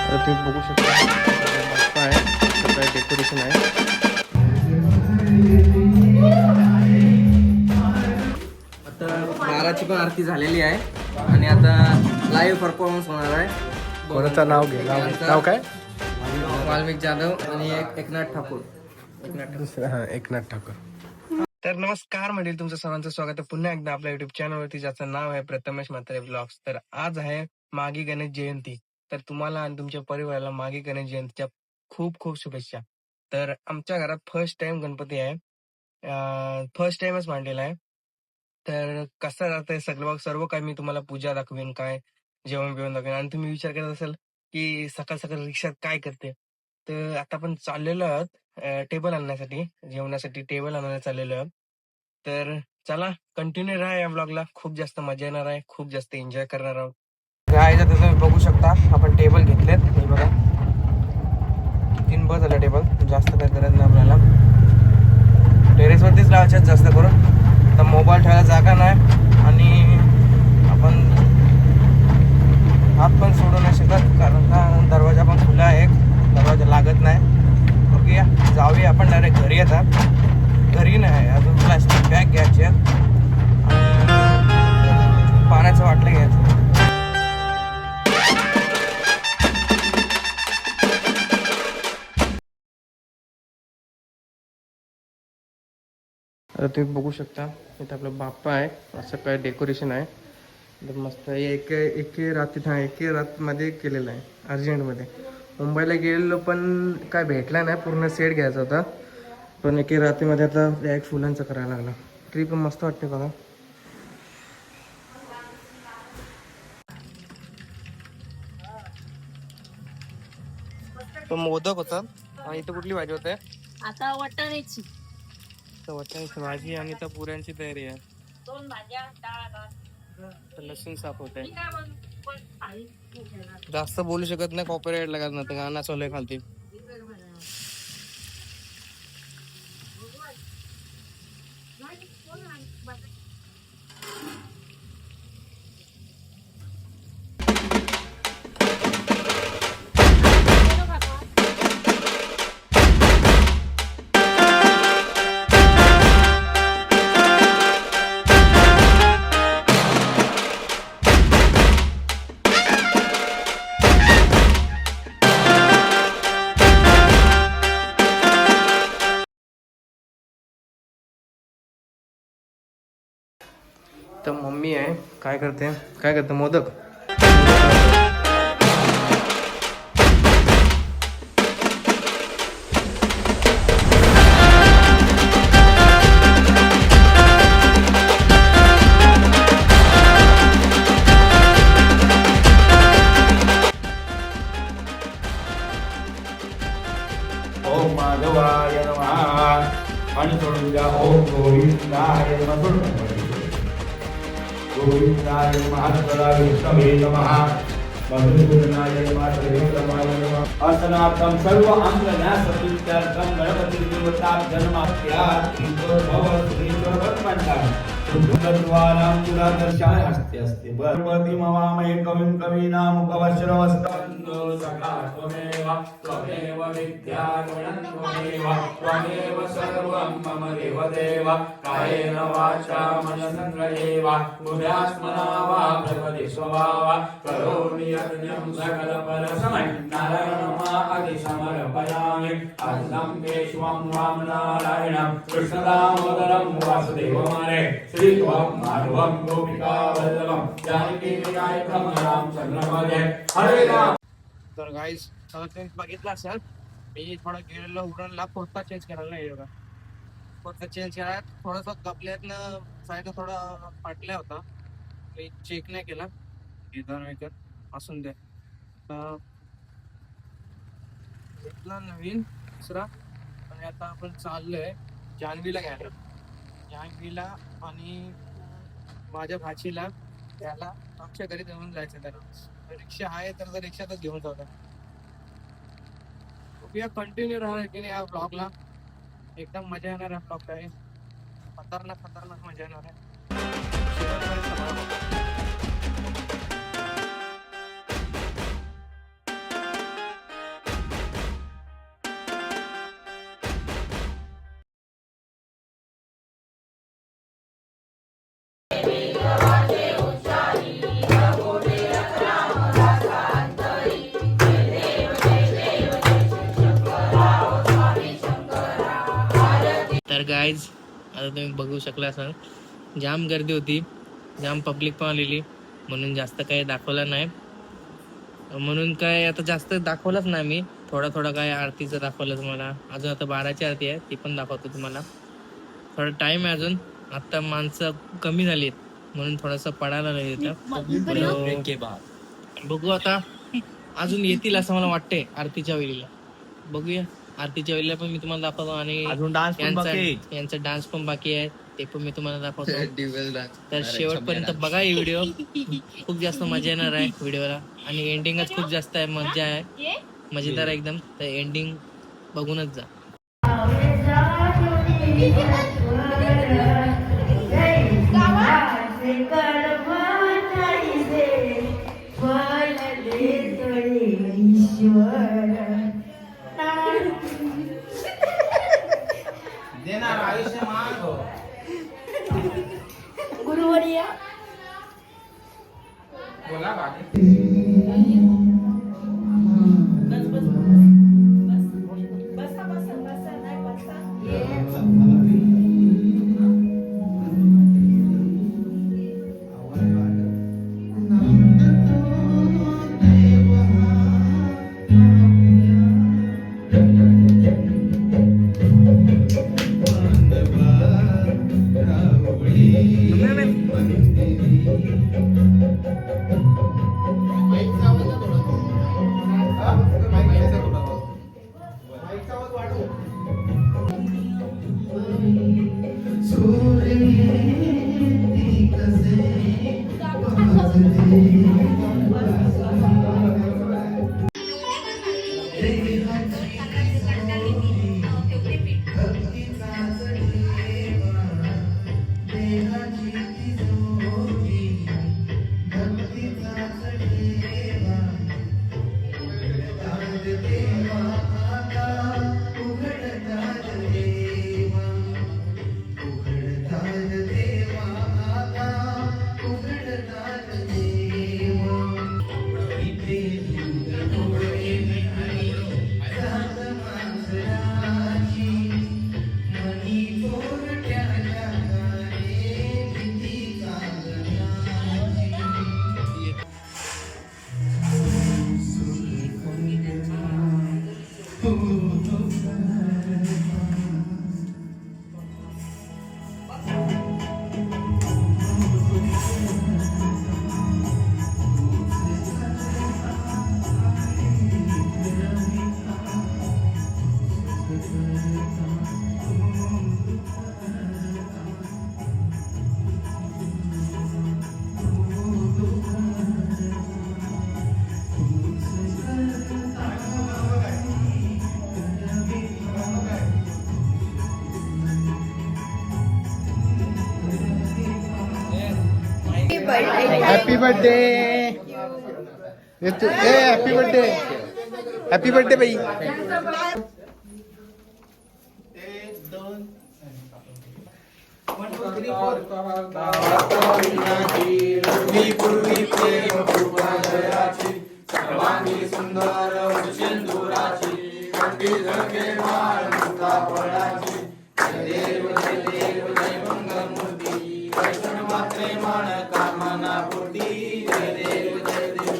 तर तुम्ही बघू शकता मस्त आहे, सगळं डेकोरेशन आहे. आता 12ची पण आरती झालेली आहे आणि आता लाईव्ह परफॉर्मन्स होणार आहे. कोणाचं नाव घे, नाव काय? वाल्मिक जाधव आणि एकनाथ ठाकूर. हां, एकनाथ ठाकूर. तर नमस्कार मंडळी, तुमचं सर्वांचं स्वागत आहे पुन्हा एकदा आपल्या युट्यूब चॅनलवरती, ज्याचं नाव आहे प्रथमेश म्हात्रे ब्लॉग्स. तर आज आहे मागी गणेश जयंती. तर तुम्हाला आणि तुमच्या परिवाराला मागी गणेश जयंतीच्या खूप खूप शुभेच्छा. तर आमच्या घरात फर्स्ट टाइम गणपती आहे, फर्स्ट टाइमच मांडलेला आहे. तर कसं राहतंय सगळं, सर्व काही मी तुम्हाला पूजा दाखवेन, काय जेवण बिवण दाखवेन. आणि तुम्ही विचार करत असाल की सकाळ सकाळ रिक्षात काय करते, तर आता आपण चाललेलो आहोत टेबल आणण्यासाठी, जेवणासाठी टेबल आणायला चाललेलो आहोत. तर चला कंटिन्यू राहा या ब्लॉगला, खूप जास्त मजा येणार आहे, खूप जास्त एन्जॉय करणार आहोत. गायचं तर तुम्ही बघू शकता, आपण टेबल घेतलेत. हे बघा 3 बस झाला टेबल, जास्त काही गरज नाही आपल्याला. टेरेसवरतीच लावायचे जास्त करून, तर मोबाईल ठेवायला जागा नाही आणि आपण हात पण सोडू नाही शकत, कारण का दरवाजा पण खुला आहे, दरवाजा लागत नाही. ओके, जाऊया आपण डायरेक्ट घरी. येतात घरी नाही, अजून प्लास्टिक बॅग घ्यायचे आणि पाण्याचं बाटलं घ्यायचं. आता तुम्ही बघू शकता इथं आपला बाप्पा आहे, असं काय डेकोरेशन आहे. तर मस्त एके रातमध्ये केलेलं आहे, अर्जंटमध्ये. मुंबईला गेलेलो पण काय भेटला नाही, पूर्ण सेट घ्यायचा होता, पण एके रात्रीमध्ये आता एक फुलांचं करायला लागला. ट्रिप मस्त वाटते बघा. तो मोदक होता आणि इथं कुठली भाजी होते? आता वाटाण्याची वाटाण्याची भाजी आणि त्या पुऱ्यांची तयारी आहे. 2 भाज्या, डाळ भात. तर लसूण साफ होत आहे. मी काय म्हणतो, पण आई खूप येणार. जास्त बोलू शकत नाही, कॉपीराइट लागत नाही, गाणं चालू आहे खालती. तर मम्मी आहे, काय करते मोदक. ओम माधवाय नमः. आणि सोडून द्या ओम गोविंदाय नमः. गोविंदाय महात्मना विष्णवे नमः. मधुसूदनाय नमः. त्रिविक्रमाय नमः. असनार्थम सर्व अंगन्यासतीत्यर्थम गणपति देवताभ्यनमः. भव श्रीचरणमण्डलम् सुन्दरद्वारां तुलादर्शाय हस्ते अस्ति. गणपति ममामहे कविं कवीनामुपवश्रवस्तवन्दो सखा त्वमेव त्वमेव विद्या गुणं त्वमेव त्वमेव सर्वं मम देवदेव. कायेन वाचा मनसेन्द्रियेण बुद्ध्यात्मना वा प्रकृति स्वभावा करोमि यज्ञं सकलफलसमये. नारायणम् समर्पयामि. अन्नं केशवं वामनारायणं कृष्णदामोदरं वासुदेवमारे. श्रीत्वं माधवं गोपिका वल्लभं जानकी विनायकं रामचंद्रमध्ये. हरे राम. तर गाईज तुम्ही बघितलं असेल, मी थोडा गेलेलो उरणला, पोता चेंज करायला नाही बघा. पोता चेंज करायला थोडासा कपल्यातनं साईड थोडा फाटला होता, मी चेक नाही केला. असून दे. घेतला नवीन दुसरा आणि आता आपण चाललोय जान्हवीला घ्यायला. जान्हवीला आणि माझ्या भाचीला त्याला आमच्या घरी घेऊन जायचं. त्याला रिक्षा आहे तर रिक्षातच घेऊन जाऊ. कंटिन्यू राहणार की नाही या ब्लॉगला, एकदम मजा येणार आहे. ब्लॉग आहे खतरनाक मजा येणार आहे. तर गाईज आता तुम्ही बघू शकला असाल जाम गर्दी होती, जाम पब्लिक पण आलेली, म्हणून जास्त काही दाखवलं नाही. म्हणून काय आता जास्त दाखवलंच नाही मी, थोडा काय आरतीचं दाखवलं तुम्हाला. अजून आता 12ची आरती आहे, ती पण दाखवतो तुम्हाला. थोडा टाइम आहे अजून, आता माणसं कमी झालीत म्हणून थोडंसं पडायला नाही येतं. बघू आता अजून येतील असं मला वाटतंय आरतीच्या वेळेला. बघूया, आरतीच्या वेळेला पण मी तुम्हाला दाखवतो आणि अजून डान्स पण बाकी आहे. यांचा डान्स पण बाकी आहे, ते पण मी तुम्हाला दाखवतो. तर शेवटपर्यंत बघा ही व्हिडिओ, खूप जास्त मजा येणार आहे व्हिडिओला. आणि एंडिंगच खूप जास्त आहे, मजा आहे, मजेदार आहे एकदम. तर एंडिंग बघूनच जा. देणार आयुष्य माग गुरुवर्या बोला बाकी. Happy birthday. Happy birthday, happy birthday बाई. सर्वांगी सुंदर सिंदुराची कंठी झळके माळ मुक्ता फळाची. जय देव जय देव जय मंगलमूर्ती वैष्णव मात्रे मान कामना पूर्ती. जय देव जय देव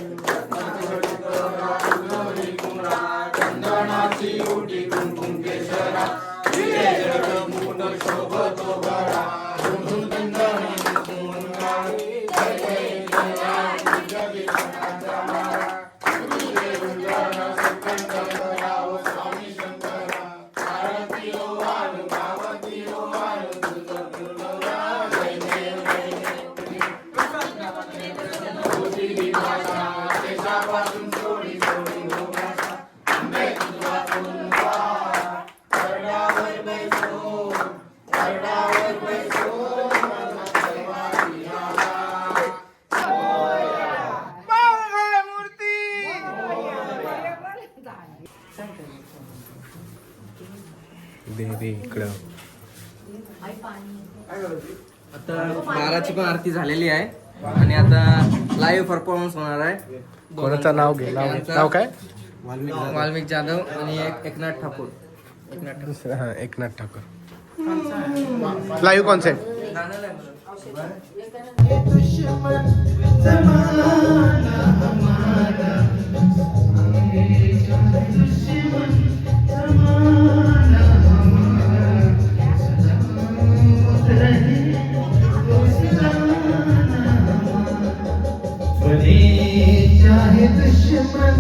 चंदनाची उटी कुंकुम केशरा हिरे जड मूड शोभतो गळा. झुंझुन चंदन कुंकुम गाळी. जय जय जय जगदीशनाचा मारा. गुरुदेव जन सत्संग करावं स्वामी शंकरा. आरती ओ वाणू भावती ओ वाणू तुझं दुर्लभा. जय देव जय देव तुझी विभाषा देशापासून सोडी सोडी भाषा. आंबे तुझ्यातून पा करडावर बैसो करडावर बैसो माझा देवाची आला. दे इकडं. आता 12ची पण आरती झालेली आहे आणि आता लाईव्ह परफॉर्मन्स होणार आहे. कोणाचं नाव घे, नाव काय? वाल्मिक जाधव आणि एकनाथ ठाकूर. दुसरं एकनाथ ठाकूर. Live concert. गाणं नाही म्हणत. चाहे दुश्मन